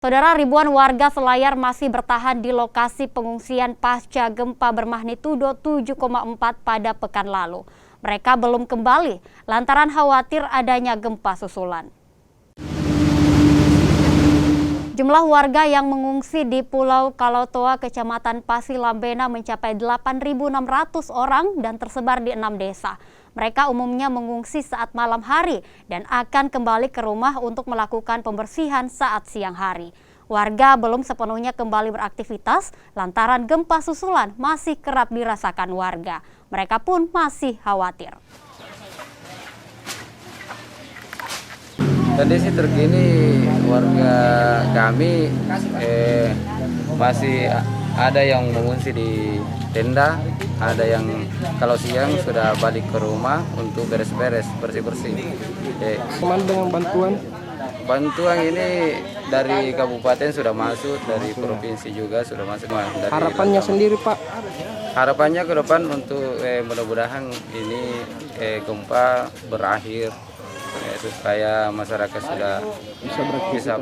Saudara, ribuan warga Selayar masih bertahan di lokasi pengungsian pasca gempa bermagnitudo 7,4 pada pekan lalu. Mereka belum kembali lantaran khawatir adanya gempa susulan. Jumlah warga yang mengungsi di Pulau Kalotoa, Kecamatan Pasilambena mencapai 8.600 orang dan tersebar di 6 desa. Mereka umumnya mengungsi saat malam hari dan akan kembali ke rumah untuk melakukan pembersihan saat siang hari. Warga belum sepenuhnya kembali beraktivitas lantaran gempa susulan masih kerap dirasakan warga. Mereka pun masih khawatir. Kondisi terkini warga kami masih ada yang mengungsi di tenda, ada yang kalau siang sudah balik ke rumah untuk beres-beres, bersih-bersih. Kemana dengan bantuan? Bantuan ini dari kabupaten sudah masuk, dari provinsi juga sudah masuk. Harapannya sendiri, Pak? Harapannya ke depan untuk mudah-mudahan ini gempa berakhir supaya masyarakat sudah bisa